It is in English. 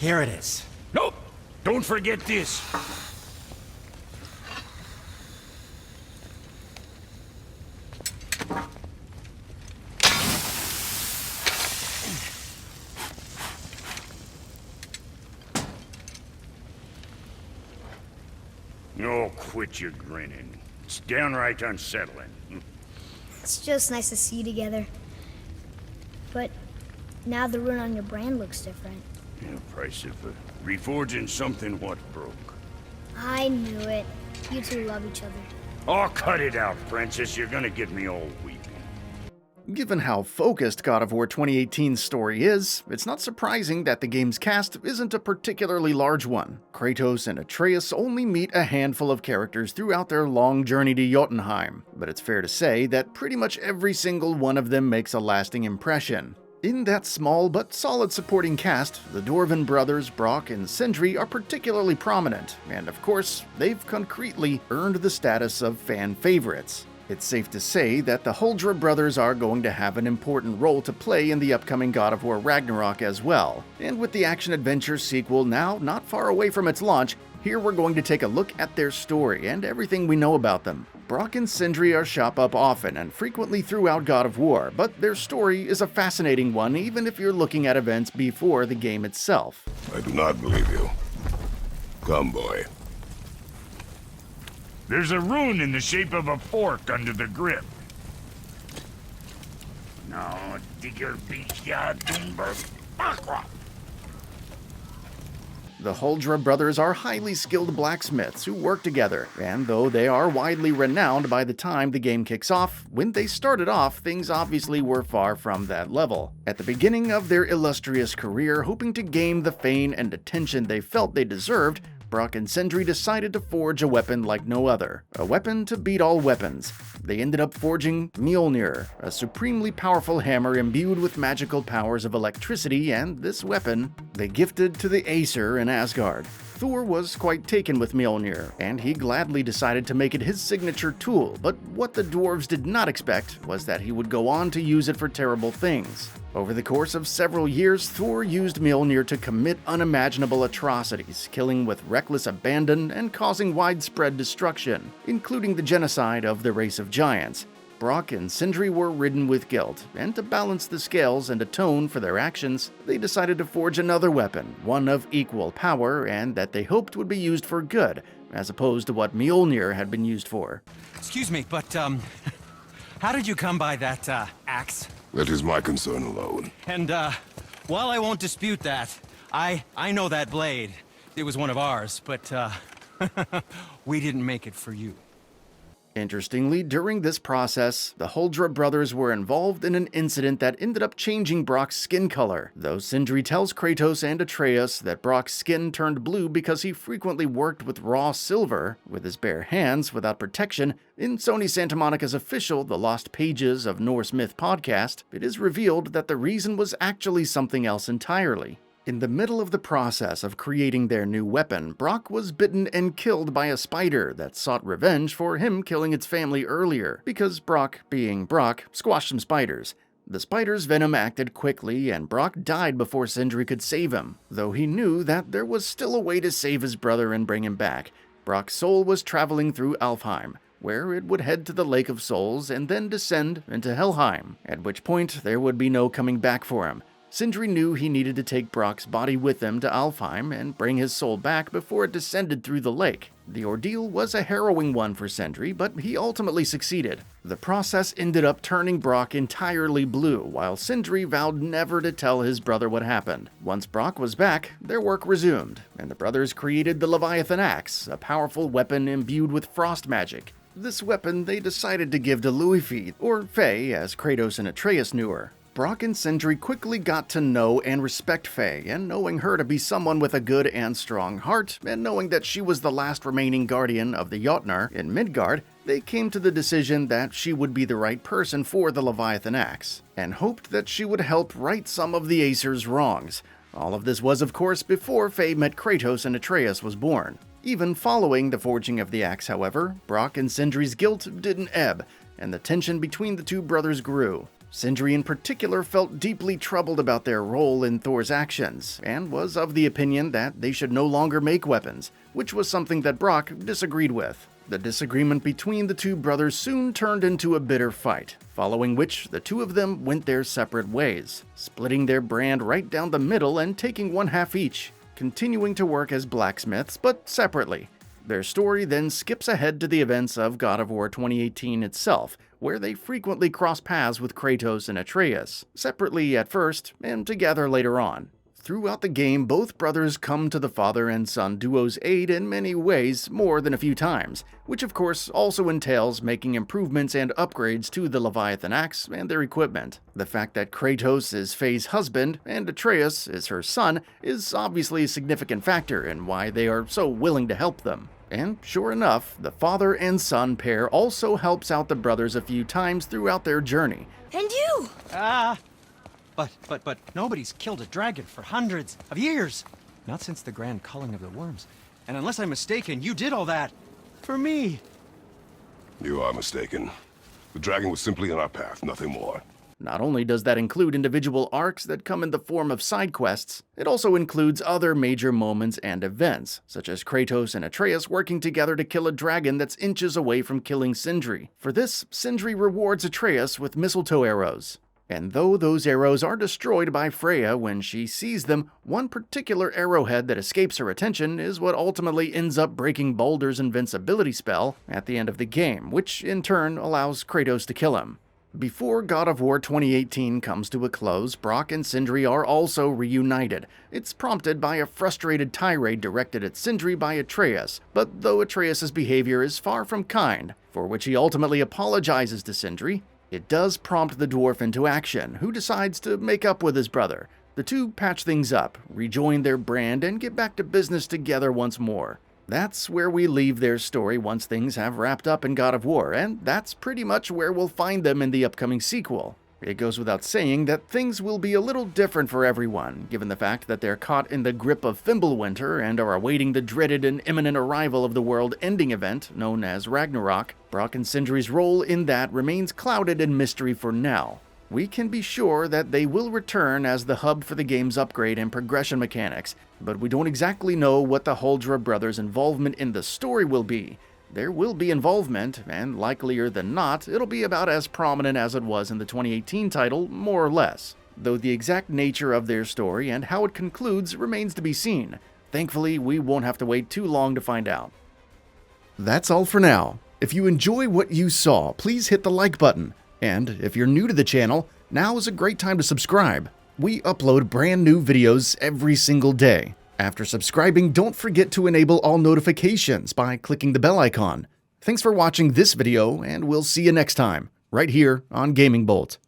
Here it is. Nope! Don't forget this. Oh, quit your grinning. It's downright unsettling. It's just nice to see you together. But now the rune on your brand looks different. Yeah, price of reforging something what broke. I knew it. You two love each other. Oh, cut it out, Princess. You're gonna get me all weepy. Given how focused God of War 2018's story is, it's not surprising that the game's cast isn't a particularly large one. Kratos and Atreus only meet a handful of characters throughout their long journey to Jotunheim, but it's fair to say that pretty much every single one of them makes a lasting impression. In that small but solid supporting cast, the dwarven brothers Brok and Sindri are particularly prominent, and of course, they've concretely earned the status of fan favorites. It's safe to say that the Hudra brothers are going to have an important role to play in the upcoming God of War Ragnarok as well. And with the action-adventure sequel now not far away from its launch, here we're going to take a look at their story and everything we know about them. Brok and Sindri are shop up often and frequently throughout God of War, but their story is a fascinating one even if you're looking at events before the game itself. I do not believe you. Come, boy. There's a rune in the shape of a fork under the grip. No, digger beach ya Doomberg. The Hudra brothers are highly skilled blacksmiths who work together, and though they are widely renowned by the time the game kicks off, when they started off, things obviously were far from that level. At the beginning of their illustrious career, hoping to gain the fame and attention they felt they deserved, Brok and Sindri decided to forge a weapon like no other, a weapon to beat all weapons. They ended up forging Mjolnir, a supremely powerful hammer imbued with magical powers of electricity, and this weapon they gifted to the Aesir in Asgard. Thor was quite taken with Mjolnir, and he gladly decided to make it his signature tool, but what the dwarves did not expect was that he would go on to use it for terrible things. Over the course of several years, Thor used Mjolnir to commit unimaginable atrocities, killing with reckless abandon and causing widespread destruction, including the genocide of the race of giants. Brok and Sindri were ridden with guilt, and to balance the scales and atone for their actions, they decided to forge another weapon, one of equal power and that they hoped would be used for good, as opposed to what Mjolnir had been used for. Excuse me, but, how did you come by that, axe? That is my concern alone. And, while I won't dispute that, I know that blade. It was one of ours, but, we didn't make it for you. Interestingly, during this process, the Hudra brothers were involved in an incident that ended up changing Brok's skin color, though Sindri tells Kratos and Atreus that Brok's skin turned blue because he frequently worked with raw silver, with his bare hands without protection. In Sony Santa Monica's official The Lost Pages of Norse Myth podcast, it is revealed that the reason was actually something else entirely. In the middle of the process of creating their new weapon, Brok was bitten and killed by a spider that sought revenge for him killing its family earlier, because Brok, being Brok, squashed some spiders. The spider's venom acted quickly, and Brok died before Sindri could save him, though he knew that there was still a way to save his brother and bring him back. Brok's soul was traveling through Alfheim, where it would head to the Lake of Souls and then descend into Helheim, at which point there would be no coming back for him. Sindri knew he needed to take Brok's body with him to Alfheim and bring his soul back before it descended through the lake. The ordeal was a harrowing one for Sindri, but he ultimately succeeded. The process ended up turning Brok entirely blue, while Sindri vowed never to tell his brother what happened. Once Brok was back, their work resumed, and the brothers created the Leviathan Axe, a powerful weapon imbued with frost magic. This weapon they decided to give to Luifi, or Faye as Kratos and Atreus knew her. Brok and Sindri quickly got to know and respect Faye, and knowing her to be someone with a good and strong heart, and knowing that she was the last remaining guardian of the Jotnar in Midgard, they came to the decision that she would be the right person for the Leviathan Axe, and hoped that she would help right some of the Aesir's wrongs. All of this was, of course, before Faye met Kratos and Atreus was born. Even following the forging of the axe, however, Brok and Sindri's guilt didn't ebb, and the tension between the two brothers grew. Sindri in particular felt deeply troubled about their role in Thor's actions, and was of the opinion that they should no longer make weapons, which was something that Brok disagreed with. The disagreement between the two brothers soon turned into a bitter fight, following which the two of them went their separate ways, splitting their brand right down the middle and taking one half each, continuing to work as blacksmiths, but separately. Their story then skips ahead to the events of God of War 2018 itself, where they frequently cross paths with Kratos and Atreus, separately at first and together later on. Throughout the game, both brothers come to the father and son duo's aid in many ways more than a few times, which of course also entails making improvements and upgrades to the Leviathan Axe and their equipment. The fact that Kratos is Faye's husband and Atreus is her son is obviously a significant factor in why they are so willing to help them. And sure enough, the father and son pair also helps out the brothers a few times throughout their journey. And you! But nobody's killed a dragon for hundreds of years. Not since the grand culling of the worms. And unless I'm mistaken, you did all that for me. You are mistaken. The dragon was simply in our path, nothing more. Not only does that include individual arcs that come in the form of side quests, it also includes other major moments and events, such as Kratos and Atreus working together to kill a dragon that's inches away from killing Sindri. For this, Sindri rewards Atreus with mistletoe arrows. And though those arrows are destroyed by Freya when she sees them, one particular arrowhead that escapes her attention is what ultimately ends up breaking Baldur's invincibility spell at the end of the game, which in turn allows Kratos to kill him. Before God of War 2018 comes to a close, Brok and Sindri are also reunited. It's prompted by a frustrated tirade directed at Sindri by Atreus, but though Atreus' behavior is far from kind, for which he ultimately apologizes to Sindri, it does prompt the dwarf into action, who decides to make up with his brother. The two patch things up, rejoin their brand, and get back to business together once more. That's where we leave their story once things have wrapped up in God of War, and that's pretty much where we'll find them in the upcoming sequel. It goes without saying that things will be a little different for everyone, given the fact that they're caught in the grip of Fimbulwinter and are awaiting the dreaded and imminent arrival of the world-ending event known as Ragnarok. Brok and Sindri's role in that remains clouded in mystery for now. We can be sure that they will return as the hub for the game's upgrade and progression mechanics, but we don't exactly know what the Hudra brothers' involvement in the story will be. There will be involvement, and likelier than not, it'll be about as prominent as it was in the 2018 title, more or less. Though the exact nature of their story and how it concludes remains to be seen. Thankfully, we won't have to wait too long to find out. That's all for now. If you enjoy what you saw, please hit the like button. And if you're new to the channel, now is a great time to subscribe. We upload brand new videos every single day. After subscribing, don't forget to enable all notifications by clicking the bell icon. Thanks for watching this video, and we'll see you next time, right here on Gaming Bolt.